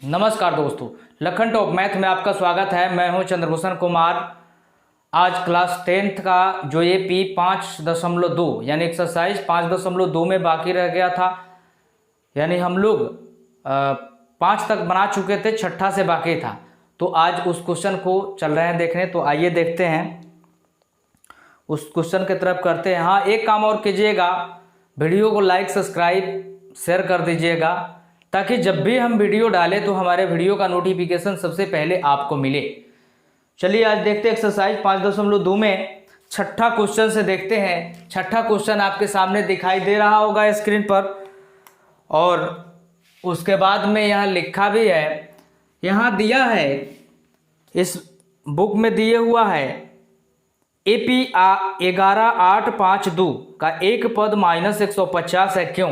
नमस्कार दोस्तों, Lakhan top math में आपका स्वागत है। मैं हूं चंद्रभूषण कुमार। आज क्लास 10th का जो ये पी 5.2 यानी एक्सरसाइज 5.2 में बाकी रह गया था, यानी हम लोग 5 तक बना चुके थे, छठा से बाकी था। तो आज उस क्वेश्चन को चल रहे हैं देखने। तो आइए देखते हैं, उस क्वेश्चन की तरफ करते हैं। हाँ, एक काम और कीजिएगा, वीडियो को लाइक सब्सक्राइब शेयर कर दीजिएगा, ताकि जब भी हम वीडियो डालें तो हमारे वीडियो का नोटिफिकेशन सबसे पहले आपको मिले। चलिए आज देखते हैं एक्सरसाइज 5.2 में छठा क्वेश्चन से देखते हैं। छठा क्वेश्चन आपके सामने दिखाई दे रहा होगा स्क्रीन पर, और उसके बाद में यहाँ लिखा भी है, यहाँ दिया है, इस बुक में दिए हुआ है AP 11852 का एक पद -150 है, क्यों?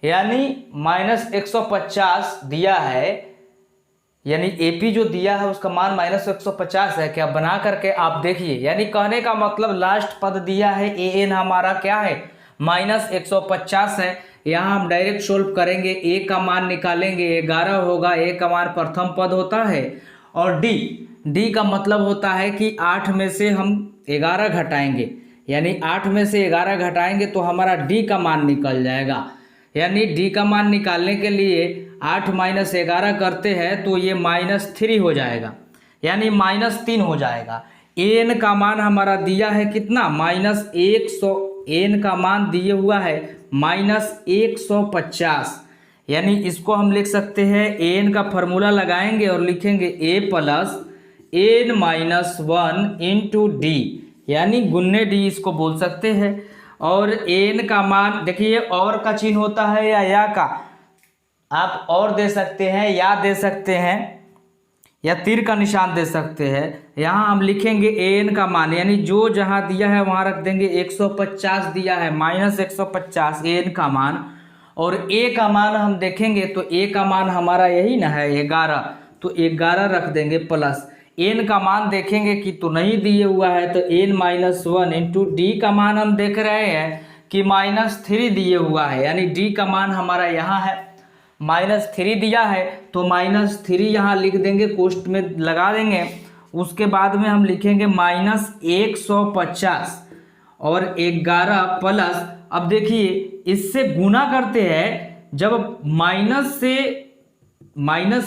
यानी -150 दिया है, यानी AP जो दिया है उसका मान -150 है। क्या बना करके आप देखिए, यानी कहने का मतलब लास्ट पद दिया है AN हमारा क्या है, -150 है। यहाँ हम डायरेक्ट सोल्व करेंगे, A का मान निकालेंगे, 11 होगा। A का मान प्रथम पद होता है, और D का मतलब होता है कि 8 में से हम 11 घटाएंगे, यानी 8 में से 11 घटाएंगे तो हमारा D का मान निकल जाएगा। यानी D का मान निकालने के लिए 8 - 11 करते हैं तो ये -3 हो जाएगा, यानी -3 हो जाएगा। N का मान हमारा दिया है कितना, -100। N का मान दिए हुआ है -150, यानी इसको हम लिख सकते हैं, N का फॉर्मूला लगाएंगे और लिखेंगे A + N - 1 इंटू D, यानी गुन्ने D इसको बोल सकते हैं। और N का मान देखिए, और का चिन्ह होता है या का, आप और दे सकते हैं, या दे सकते हैं, या तीर का निशान दे सकते हैं। यहाँ हम लिखेंगे N का मान, यानी जो जहाँ दिया है वहाँ रख देंगे। 150 दिया है, -150 N का मान। और A का मान हम देखेंगे तो A का मान हमारा यही ना है 11, तो 11 रख देंगे प्लस। N का मान देखेंगे कि तो नहीं दिए हुआ है, तो N - 1 इंटू D का मान हम देख रहे हैं कि -3 दिए हुआ है, यानी D का मान हमारा यहाँ है -3 दिया है, तो -3 यहाँ लिख देंगे, कोष्ठ में लगा देंगे। उसके बाद में हम लिखेंगे -150 और 11 प्लस। अब देखिए, इससे गुना करते हैं, जब माइनस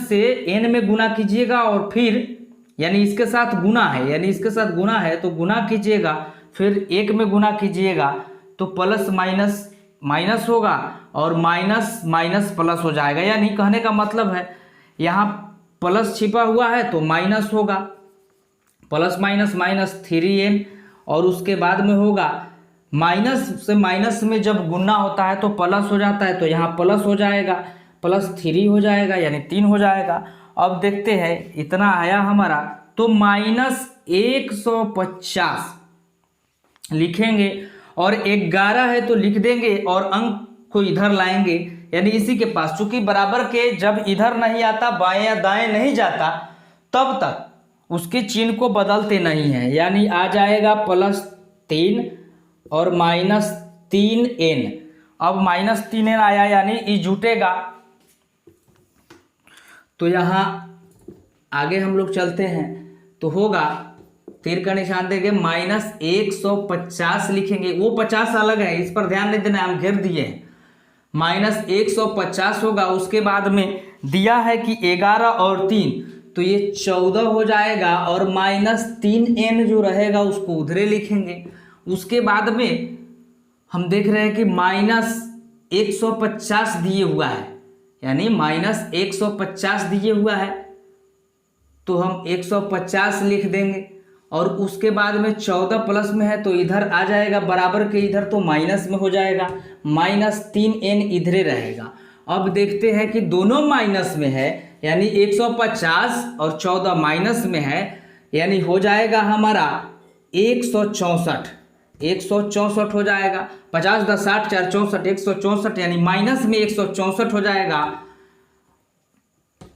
से N में गुना कीजिएगा, और फिर यानी इसके साथ गुना है, यानी इसके साथ गुना है तो गुना कीजिएगा, फिर 1 में गुना कीजिएगा तो प्लस माइनस होगा, और माइनस माइनस प्लस हो जाएगा। यानी कहने का मतलब है, यहाँ प्लस छिपा हुआ है तो माइनस होगा, प्लस माइनस 3n, और उसके बाद में होगा माइनस से माइनस में जब गुना होता है तो प्लस हो जाता है, तो यहाँ प्लस हो जाएगा, +3 हो जाएगा, यानी 3 हो जाएगा। अब देखते हैं, इतना आया हमारा, तो -150 लिखेंगे, और 11 है तो लिख देंगे, और अंक को इधर लाएंगे, यानी इसी के पास, चूंकि बराबर के जब इधर नहीं आता, बाएं या दाएं नहीं जाता, तब तक उसके चिन्ह को बदलते नहीं हैं। यानी आ जाएगा +3 और -3n। अब -3n आया, यानी ई जुटेगा। तो यहाँ आगे हम लोग चलते हैं, तो होगा, तीर का निशान देंगे, -150 लिखेंगे, वो 50 अलग है, इस पर ध्यान नहीं देना, हम घेर दिए हैं। -150 होगा, उसके बाद में दिया है कि 11 और 3, तो ये 14 हो जाएगा, और -3n जो रहेगा उसको उधरे लिखेंगे। उसके बाद में हम देख रहे हैं कि -150 दिए हुआ है, यानी -150 दिए हुआ है, तो हम 150 लिख देंगे, और उसके बाद में 14 प्लस में है तो इधर आ जाएगा, बराबर के इधर तो माइनस में हो जाएगा, -3n इधरे रहेगा। अब देखते हैं कि दोनों माइनस में है, यानी 150 और 14 माइनस में है, यानी हो जाएगा हमारा 164 हो जाएगा। 50 10 60 4 64, 164, यानी माइनस में 164 हो जाएगा।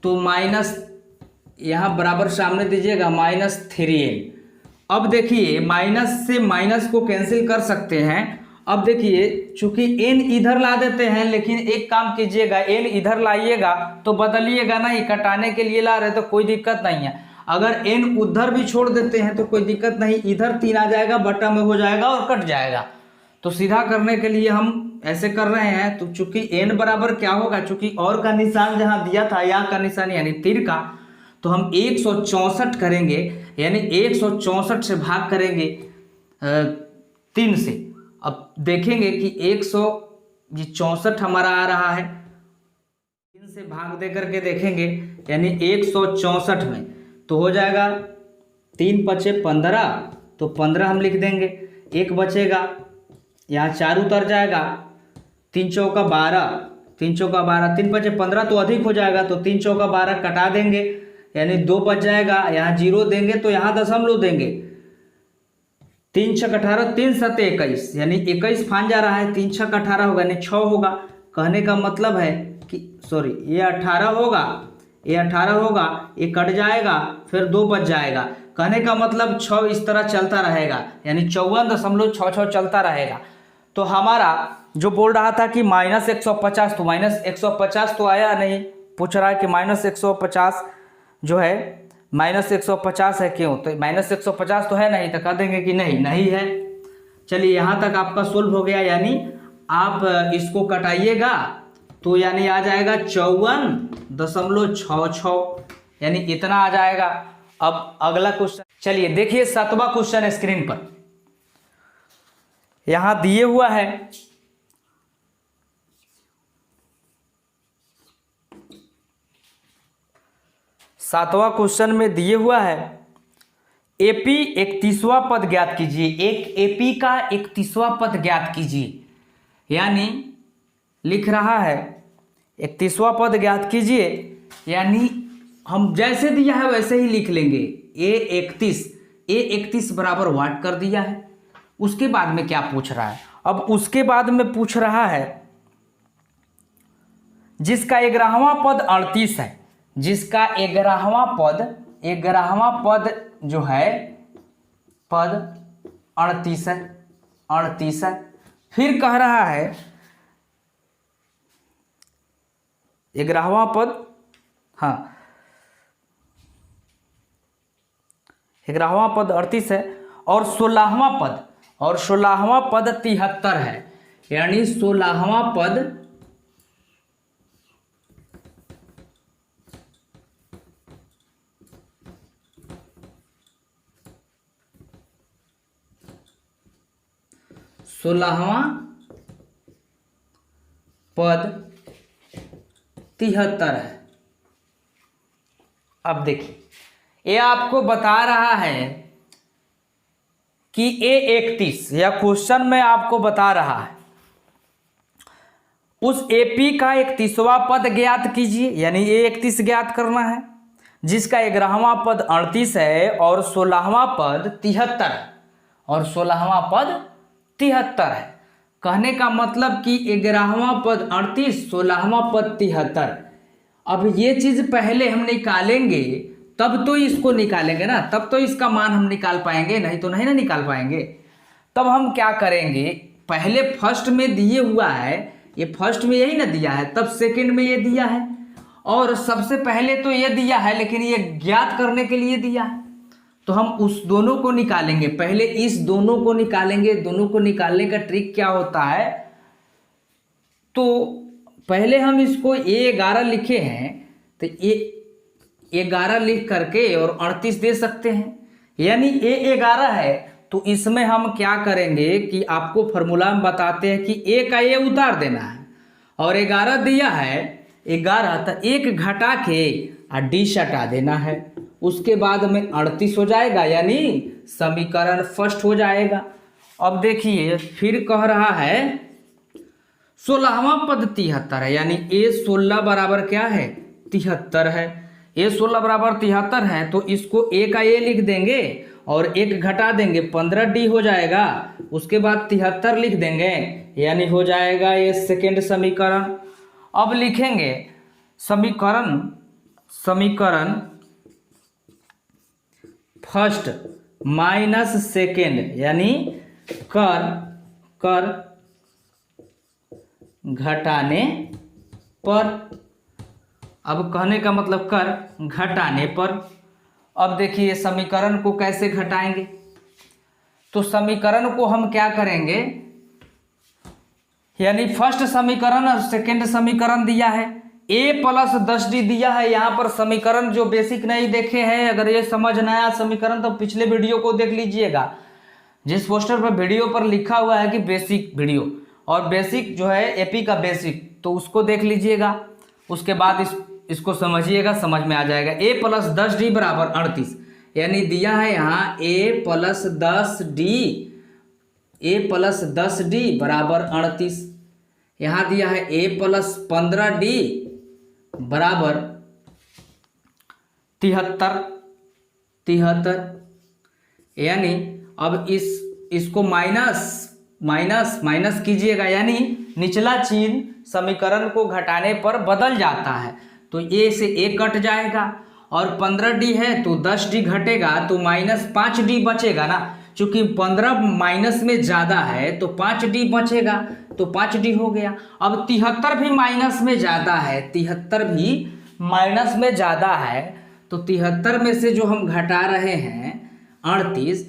तो माइनस यहाँ बराबर सामने दीजिएगा, -3n। अब देखिए, माइनस से माइनस को कैंसिल कर सकते हैं, अब देखिए चूंकि n इधर ला देते हैं, लेकिन एक काम कीजिएगा, n इधर लाइएगा तो बदलिएगा नहीं, कटाने के लिए ला रहे तो कोई दिक्कत नहीं है। अगर n उधर भी छोड़ देते हैं तो कोई दिक्कत नहीं, इधर 3 आ जाएगा, बटा में हो जाएगा और कट जाएगा। तो सीधा करने के लिए हम ऐसे कर रहे हैं। तो चूंकि n बराबर क्या होगा, चूंकि और का निशान जहां दिया था, यहाँ का निशान यानी तीर का, तो हम 164 करेंगे, यानी 164 से भाग करेंगे 3 से। अब देखेंगे कि 164 हमारा आ रहा है, 3 से भाग दे करके देखेंगे, यानी 164 में तो हो जाएगा 3 पचे 15, तो 15 हम लिख देंगे, 1 बचेगा, यहाँ 4 उतर जाएगा, 3 चौका 12, 3 चौका 12, 3 पचे 15 तो अधिक हो जाएगा, तो 3 चौका 12 कटा देंगे, यानी 2 बच जाएगा, यहाँ 0 देंगे तो यहाँ दशमलव देंगे, 3 छक 18, 3 सत 21, यानी 21 फान जा रहा है, 3 छक 18 होगा, यानी 6 होगा। कहने का मतलब है कि सॉरी ये 18 होगा, ये 18 होगा, ये कट जाएगा, फिर 2 बच जाएगा। कहने का मतलब 6 इस तरह चलता रहेगा, यानी 54.66 चलता रहेगा। तो हमारा जो बोल रहा था कि -150, तो -150 तो आया नहीं, पूछ रहा है कि -150 जो है -150 है क्यों, तो -150 तो है नहीं, तो कह देंगे कि नहीं है। चलिए यहाँ तक आपका सोल्व हो गया, यानी आप इसको कटाइएगा तो यानी आ जाएगा 54.66, यानी इतना आ जाएगा। अब अगला क्वेश्चन, चलिए देखिए 7वां क्वेश्चन स्क्रीन पर यहां दिए हुआ है। सातवां क्वेश्चन में दिए हुआ है एपी 31वां पद ज्ञात कीजिए। एक एपी का 31वां पद ज्ञात कीजिए, यानी लिख रहा है 31वां पद ज्ञात कीजिए, यानी हम जैसे दिया है वैसे ही लिख लेंगे। A31 बराबर वाट कर दिया है। उसके बाद में क्या पूछ रहा है, अब उसके बाद में पूछ रहा है जिसका 11वां पद 38 है, जिसका 11वां पद जो है पद 38 है। फिर कह रहा है 11वां पद, हाँ 11वां पद 38 है, और 16वां पद 73 है, यानी 16वां पद 73 है। अब देखिए ये आपको बता रहा है कि A31, या क्वेश्चन में आपको बता रहा है उस एपी का 31वां पद ज्ञात कीजिए, यानी A31 ज्ञात करना है, जिसका 11वां पद 38 है और 16वां पद 73 है। कहने का मतलब कि 11वां पद 38, 16वां पद 73। अब ये चीज पहले हम निकालेंगे, तब तो इसको निकालेंगे ना, तब तो इसका मान हम निकाल पाएंगे, नहीं तो नहीं ना निकाल पाएंगे। तब हम क्या करेंगे, पहले फर्स्ट में दिए हुआ है, ये फर्स्ट में यही ना दिया है, तब सेकंड में ये दिया है, और सबसे पहले तो ये दिया है, लेकिन ये ज्ञात करने के लिए दिया है, तो हम उस दोनों को निकालेंगे। पहले इस दोनों को निकालेंगे। दोनों को निकालने का ट्रिक क्या होता है, तो पहले हम इसको A11 लिखे हैं, तो A11 लिख करके और 38 दे सकते हैं, यानी A11 है। तो इसमें हम क्या करेंगे कि आपको फॉर्मूला में बताते हैं कि A का A उतार देना है, और 11 दिया है 11, तो 1 घटा के और D हटा देना है, उसके बाद में 38 हो जाएगा, यानी समीकरण फर्स्ट हो जाएगा। अब देखिए फिर कह रहा है 16वां पद 73 है, यानी A16 बराबर क्या है 73 है। A16 बराबर 73 है, तो इसको A का A लिख देंगे और 1 घटा देंगे, 15D हो जाएगा, उसके बाद 73 लिख देंगे, यानी हो जाएगा ये सेकेंड समीकरण। अब लिखेंगे समीकरण फर्स्ट माइनस सेकेंड, यानी कर घटाने पर, अब कहने का मतलब कर घटाने पर। अब देखिए समीकरण को कैसे घटाएंगे, तो समीकरण को हम क्या करेंगे, यानी फर्स्ट समीकरण और सेकंड समीकरण दिया है, a+10d दिया है। यहाँ पर समीकरण जो बेसिक नहीं देखे हैं, अगर ये समझ ना आया समीकरण तो पिछले वीडियो को देख लीजिएगा, जिस पोस्टर पर वीडियो पर लिखा हुआ है कि बेसिक वीडियो, और बेसिक जो है एपी का बेसिक, तो उसको देख लीजिएगा। उसके बाद इसको समझिएगा, समझ में आ जाएगा। a+10d बराबर 38, यानी दिया है यहाँ a+10d बराबर 38। यहाँ दिया है a+15d बराबर 73। यानी अब इसको माइनस कीजिएगा, यानी निचला चिन्ह समीकरण को घटाने पर बदल जाता है, तो a से a कट जाएगा, और 15d है तो 10d घटेगा तो -5d बचेगा ना, चूंकि 15 माइनस में ज़्यादा है तो 5d बचेगा, तो 5d हो गया। अब 73 भी माइनस में ज़्यादा है, 73 भी माइनस में ज़्यादा है, तो 73 में से जो हम घटा रहे हैं 38,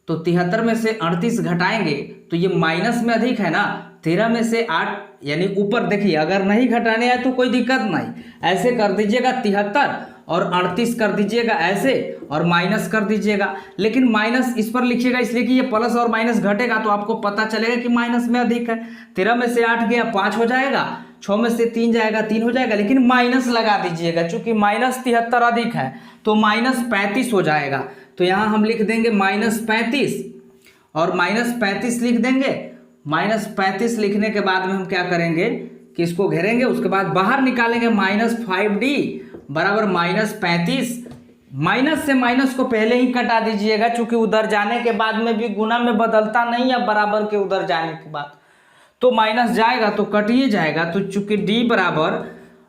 तो 73 में से 38 घटाएंगे तो ये माइनस में अधिक है ना, 13 में से 8, यानी ऊपर देखिए, अगर नहीं घटाने आए तो कोई दिक्कत नहीं, ऐसे कर दीजिएगा 73 और 38 कर दीजिएगा ऐसे, और माइनस कर दीजिएगा। लेकिन माइनस इस पर लिखिएगा इसलिए कि ये प्लस और माइनस घटेगा तो आपको पता चलेगा कि माइनस में अधिक है। 13 में से 8 गया 5 हो जाएगा, 6 में से 3 जाएगा 3 हो जाएगा, लेकिन माइनस लगा दीजिएगा, चूंकि -73 अधिक है तो -35 हो जाएगा। तो यहाँ हम लिख देंगे -35 और -35 लिख देंगे। -35 लिखने के बाद में हम क्या करेंगे कि इसको घेरेंगे, उसके बाद बाहर निकालेंगे -5d बराबर -35। माइनस से माइनस को पहले ही कटा दीजिएगा, चूंकि उधर जाने के बाद में भी गुना में बदलता नहीं है, बराबर के उधर जाने के बाद तो माइनस जाएगा तो कट ही जाएगा। तो चूंकि d बराबर,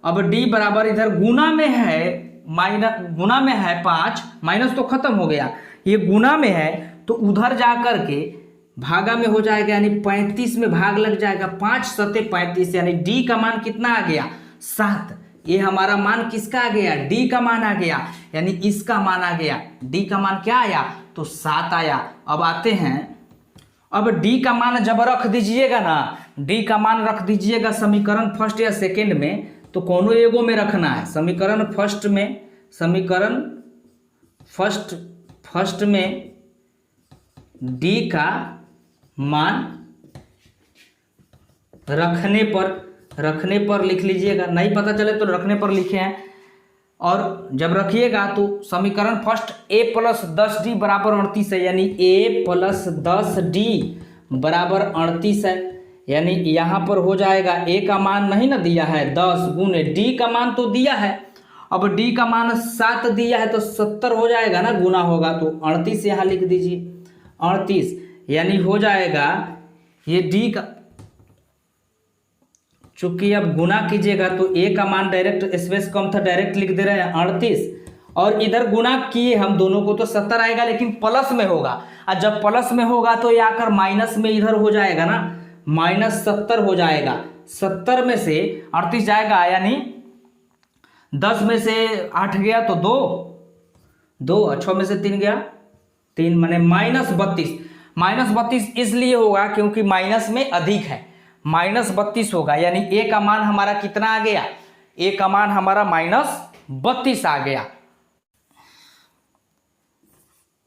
अब d बराबर इधर गुना में है, गुना में है 5, माइनस तो खत्म हो गया, ये गुना में है तो उधर जा कर के भागा में हो जाएगा, यानी 35 में भाग लग जाएगा, 5 सते 35, यानी d का मान कितना आ गया 7। ये हमारा मान किसका आ गया, d का मान आ गया, यानी इसका मान आ गया। d का मान क्या आया, तो 7 आया। अब आते हैं, अब d का मान जब रख दीजिएगा ना, d का मान रख दीजिएगा समीकरण फर्स्ट या सेकंड में, तो कोनो एगो में रखना है। समीकरण फर्स्ट में d का मान रखने पर लिख लीजिएगा, नहीं पता चले तो रखने पर लिखे हैं। और जब रखिएगा तो समीकरण फर्स्ट a+10d बराबर 38 है, यानी a+10d बराबर 38 है, यानी यहाँ पर हो जाएगा a का मान नहीं ना दिया है 10 गुने d का मान तो दिया है, अब d का मान 7 दिया है तो 70 हो जाएगा ना, गुना होगा तो 38 यहाँ लिख दीजिए 38, यानी हो जाएगा ये d का, चूंकि अब गुना कीजिएगा तो a का मान डायरेक्ट स्पेस कम था, डायरेक्ट लिख दे रहे हैं 38, और इधर गुना किए हम दोनों को तो 70 आएगा, लेकिन प्लस में होगा, और जब प्लस में होगा तो ये आकर माइनस में इधर हो जाएगा ना, -70 हो जाएगा। 70 में से 38 जाएगा, यानी 10 में से 8 गया तो 2, 6 में से 3 गया 3, माने -32 इसलिए होगा क्योंकि माइनस में अधिक है, -32 होगा, यानी a का मान हमारा कितना आ गया, a का मान हमारा -32 आ गया,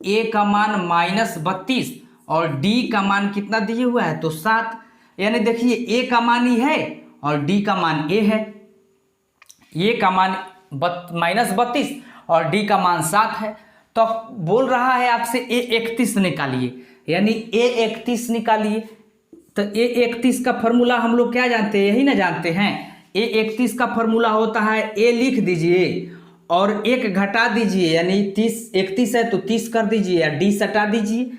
a का मान -32 और d का मान कितना दिए हुआ है तो 7, यानी देखिए a का मान ही है और d का मान a है, a का मान -32 और d का मान 7 है। तो बोल रहा है आपसे a31 निकालिए, यानी a31 निकालिए। तो a31 का फॉर्मूला हम लोग क्या जानते हैं, यही ना जानते हैं। a31 का फॉर्मूला होता है a लिख दीजिए और 1 घटा दीजिए, यानी 31 है तो 30 कर दीजिए या d सटा दीजिए,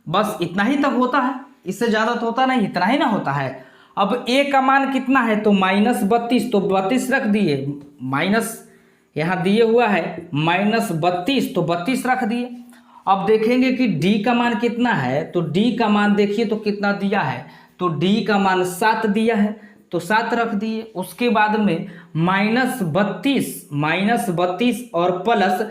बस इतना ही तक होता है, इससे ज़्यादा तो होता नहीं, इतना ही ना होता है। अब a का मान कितना है तो -32, तो 32 रख दिए, माइनस यहाँ दिए हुआ है -32 तो 32 रख दिए। अब देखेंगे कि d का मान कितना है, तो d का मान देखिए तो कितना दिया है, तो d का मान 7 दिया है, तो 7 रख दिए। उसके बाद में -32 और प्लस,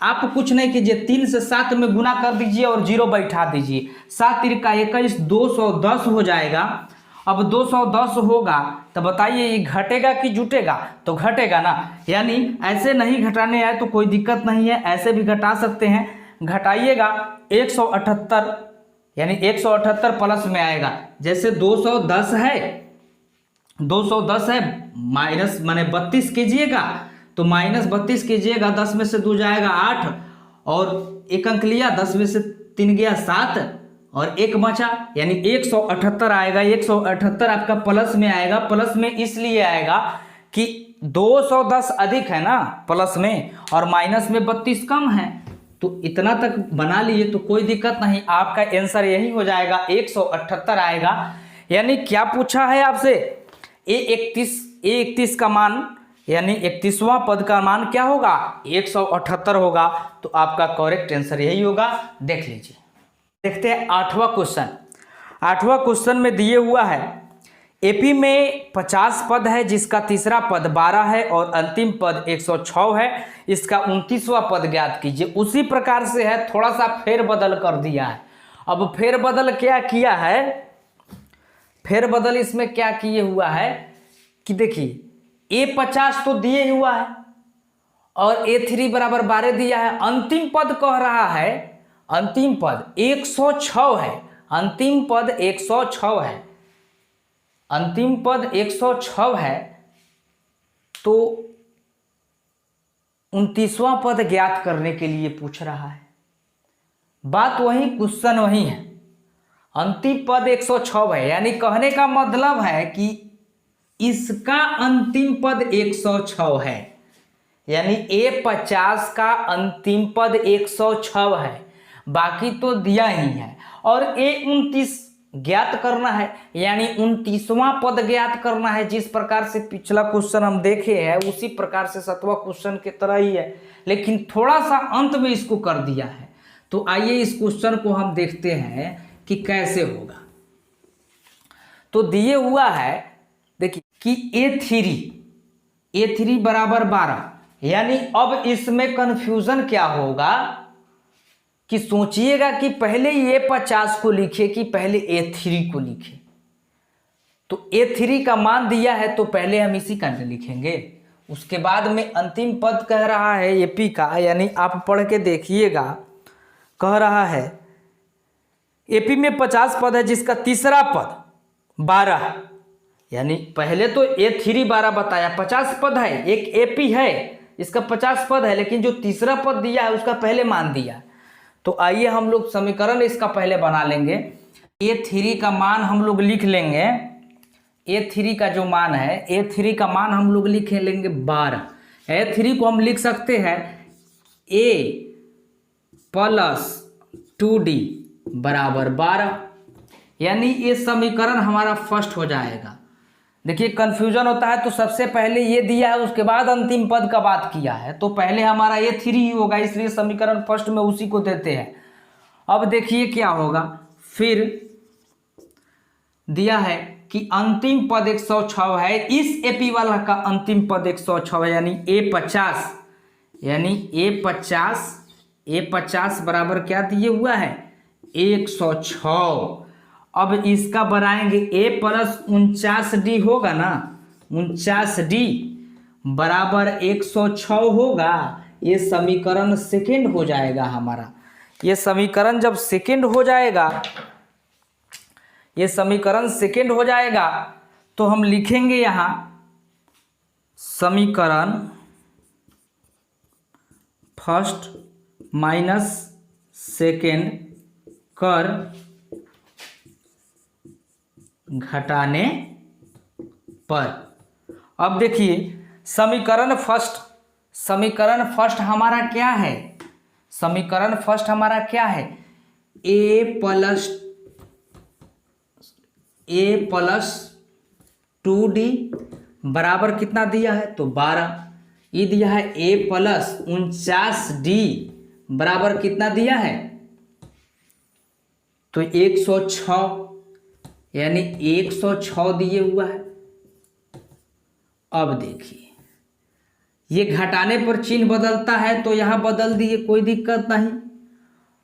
आप कुछ नहीं कीजिए, 3 से 7 में गुना कर दीजिए और 0 बैठा दीजिए। 7 तिरका 21, 210 हो जाएगा। अब 210 होगा तो बताइए ये घटेगा कि जुटेगा? तो घटेगा ना, यानी ऐसे नहीं घटाने आए तो कोई दिक्कत नहीं है, ऐसे भी घटा सकते हैं। घटाइएगा 178, यानी 178 प्लस में आएगा। जैसे 210 है माइनस माने 32 कीजिएगा, तो -32 कीजिएगा, 10 में से 2 जाएगा 8 और 1 अंक लिया, 10 में से 3 गया 7 और 1 बचा, यानी 178 आएगा। 178 आपका प्लस में आएगा। प्लस में इसलिए आएगा कि 210 अधिक है ना प्लस में, और माइनस में 32 कम है, तो इतना तक बना लिए तो कोई दिक्कत नहीं। आपका आंसर यही हो जाएगा, 178 आएगा। यानी क्या पूछा है आपसे? A31 का मान, यानी 31वां पद का मान क्या होगा? 178 होगा। तो आपका करेक्ट आंसर यही होगा। देख लीजिए, देखते हैं 8वां क्वेश्चन। 8वां क्वेश्चन में दिए हुआ है एपी में 50 पद है जिसका तीसरा पद 12 है और अंतिम पद 106 है। इसका 29वां पद ज्ञात कीजिए। उसी प्रकार से है, थोड़ा सा फेरबदल कर दिया है। अब फेरबदल क्या किया है? फेरबदल इसमें क्या किए हुआ है कि देखिए, A50 तो दिए हुआ है और A3 बराबर 12 दिया है। अंतिम पद कह रहा है, अंतिम पद 106 है। अंतिम पद 106 है। अंतिम पद 106 है, तो 29वां पद ज्ञात करने के लिए पूछ रहा है। बात वही, क्वेश्चन वही है। अंतिम पद 106 है, यानी कहने का मतलब है कि इसका अंतिम पद 106 है, यानी A50 का अंतिम पद 106 है, बाकी तो दिया ही है। और A29 ज्ञात करना है, यानी 29वां पद ज्ञात करना है। जिस प्रकार से पिछला क्वेश्चन हम देखे हैं उसी प्रकार से 7वां क्वेश्चन की तरह ही है, लेकिन थोड़ा सा अंत में इसको कर दिया है। तो आइए इस क्वेश्चन को हम देखते हैं कि कैसे होगा। तो दिए हुआ है, देखिए कि A3 बराबर 12, यानी अब इसमें कंफ्यूजन क्या होगा कि सोचिएगा कि पहले A50 को लिखे कि पहले A3 को लिखे। तो A3 का मान दिया है तो पहले हम इसी का लिखेंगे, उसके बाद में अंतिम पद कह रहा है एपी का, यानी आप पढ़ के देखिएगा। कह रहा है एपी में 50 पद है जिसका तीसरा पद 12, यानी पहले तो A3 12 बताया, 50 पद है, एक एपी है इसका 50 पद है, लेकिन जो तीसरा पद दिया है उसका पहले मान दिया। तो आइए हम लोग समीकरण इसका पहले बना लेंगे। A3 का मान हम लोग लिख लेंगे, A3 का जो मान है, A3 का मान हम लोग लिख लेंगे 12। A3 को हम लिख सकते हैं A + 2D बराबर 12, यानी ये समीकरण हमारा फर्स्ट हो जाएगा। देखिए कन्फ्यूजन होता है तो सबसे पहले ये दिया है, उसके बाद अंतिम पद का बात किया है, तो पहले हमारा A3 ही होगा, इसलिए समीकरण फर्स्ट में उसी को देते हैं। अब देखिए क्या होगा, फिर दिया है कि अंतिम पद 106 है, इस एपी वाला का अंतिम पद 106 है, यानी A50, यानी A50 बराबर क्या दिए हुआ है? 106। अब इसका बनाएंगे A + 49D होगा ना, 49D बराबर 106 होगा। ये समीकरण सेकंड हो जाएगा हमारा। ये समीकरण जब सेकंड हो जाएगा, ये समीकरण सेकंड हो जाएगा तो हम लिखेंगे यहाँ समीकरण फर्स्ट माइनस सेकंड कर घटाने पर। अब देखिए समीकरण फर्स्ट हमारा क्या है? समीकरण फर्स्ट हमारा क्या है? A + 2D बराबर कितना दिया है? तो 12। ये दिया है A + 49D बराबर कितना दिया है? तो 106, यानी 106 दिए हुआ है। अब देखिए, ये घटाने पर चिन्ह बदलता है तो यहाँ बदल दिए, कोई दिक्कत नहीं।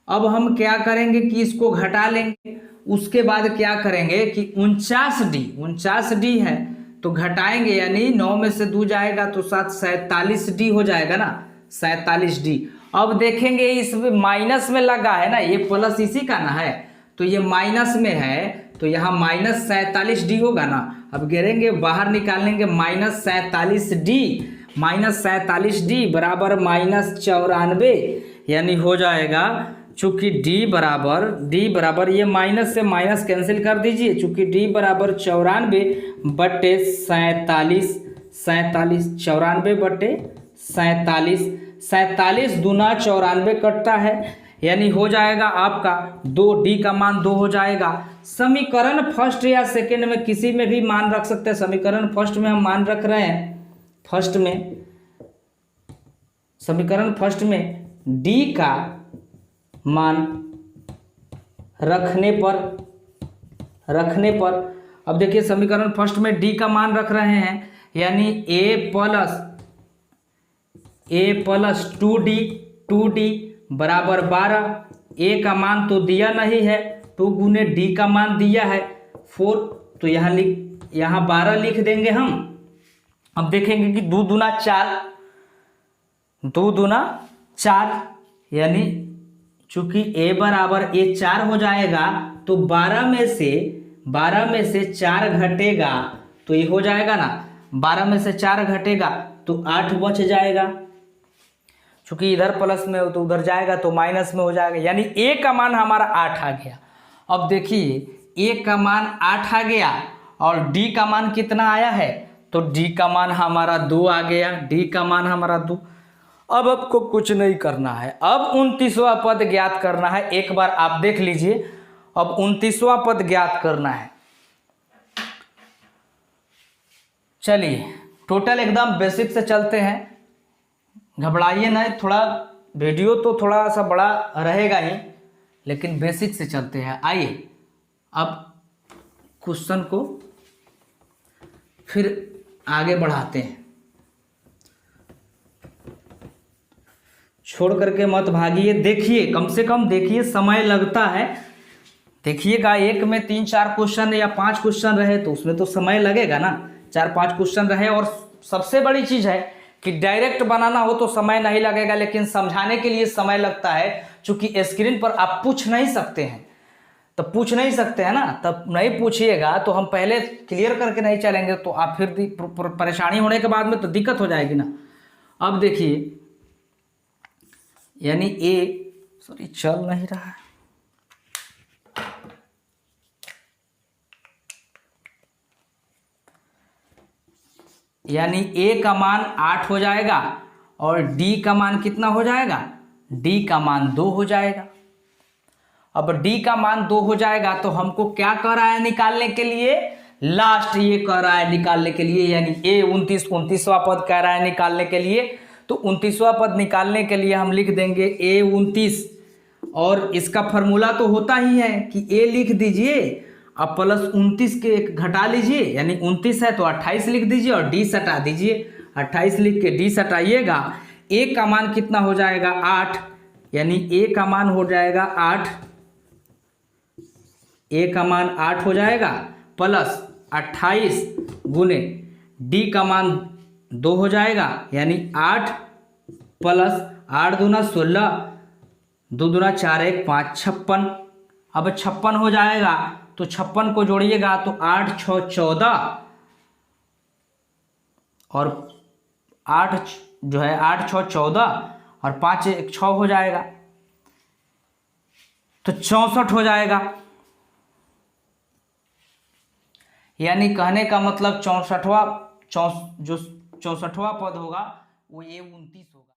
अब हम क्या करेंगे कि इसको घटा लेंगे, उसके बाद क्या करेंगे कि 49D है तो घटाएंगे, यानी 9 में से 2 जाएगा तो 7 47D हो जाएगा ना, 47D। अब देखेंगे इसमें माइनस में लगा है ना, ये प्लस इसी का ना है, तो ये माइनस में है तो यहाँ माइनस 47D होगा ना। अब गिरेंगे बाहर निकालेंगे, माइनस 47D बराबर -94, यानी हो जाएगा, चूंकि D बराबर ये माइनस से माइनस कैंसिल कर दीजिए, चूंकि D बराबर 94/47, 94/47, 47 दूना 94 कटता है, यानी हो जाएगा आपका 2, D का मान 2 हो जाएगा। समीकरण फर्स्ट या सेकंड में किसी में भी मान रख सकते हैं, समीकरण फर्स्ट में हम मान रख रहे हैं, समीकरण फर्स्ट में D का मान रखने पर अब देखिए समीकरण फर्स्ट में D का मान रख रहे हैं, यानी a प्लस 2D बराबर 12। a का मान तो दिया नहीं है, 2 गुने D का मान दिया है 4, तो यहाँ 12 लिख देंगे हम। अब देखेंगे कि 2 दूना 4, यानी चूंकि a बराबर a 4 हो जाएगा तो 12 में से 4 घटेगा तो ये हो जाएगा ना, 12 में से 4 घटेगा तो 8 बच जाएगा, चूंकि इधर प्लस में हो तो उधर जाएगा तो माइनस में हो जाएगा, यानी a का मान हमारा 8 आ गया। अब देखिए a का मान 8 आ गया और D का मान कितना आया है, तो D का मान हमारा 2 आ गया, D का मान हमारा 2। अब आपको कुछ नहीं करना है, अब 29वां पद ज्ञात करना है। एक बार आप देख लीजिए, अब 29वां पद ज्ञात करना है। चलिए टोटल एकदम बेसिक से चलते हैं, घबराइए नहीं, थोड़ा वीडियो तो थोड़ा सा बड़ा रहेगा ही, लेकिन बेसिक से चलते हैं। आइए अब क्वेश्चन को फिर आगे बढ़ाते हैं, छोड़ करके मत भागिए, देखिए कम से कम देखिए, समय लगता है। देखिएगा एक में 3-4 क्वेश्चन या 5 क्वेश्चन रहे तो उसमें तो समय लगेगा ना, 4-5 क्वेश्चन रहे। और सबसे बड़ी चीज़ है कि डायरेक्ट बनाना हो तो समय नहीं लगेगा, लेकिन समझाने के लिए समय लगता है, क्योंकि स्क्रीन पर आप पूछ नहीं सकते हैं, तो पूछ नहीं सकते हैं ना, तब नहीं पूछिएगा तो हम पहले क्लियर करके नहीं चलेंगे तो आप फिर परेशानी होने के बाद में तो दिक्कत हो जाएगी ना। अब देखिए, यानी चल नहीं रहा है, यानी a का मान 8 हो जाएगा और D का मान कितना हो जाएगा, D का मान 2 हो जाएगा। अब D का मान 2 हो जाएगा तो हमको क्या कह रहा है निकालने के लिए, लास्ट ये कह रहा है निकालने के लिए, यानी a 29वां पद कह रहा है निकालने के लिए। तो 29वां पद निकालने के लिए हम लिख देंगे a 29, और इसका फॉर्मूला तो होता ही है कि a लिख दीजिए, अब प्लस 29 के एक घटा लीजिए, यानी 29 है तो 28 लिख दीजिए और D सटा दीजिए, 28 लिख के D सटाइएगा। a का मान कितना हो जाएगा 8, यानी a का मान हो जाएगा 8, a का मान 8 हो जाएगा प्लस 28 गुने D का मान 2 हो जाएगा, यानी 8 प्लस 8 दूना 16, 2 दूना 4 1 5 56। अब 56 हो जाएगा तो 56 को जोड़िएगा तो 8 6 14 और 8 जो है 8 6 14 और 5 1 6 हो जाएगा, तो 64 हो जाएगा। यानी कहने का मतलब 64वां पद होगा वो a 29 होगा।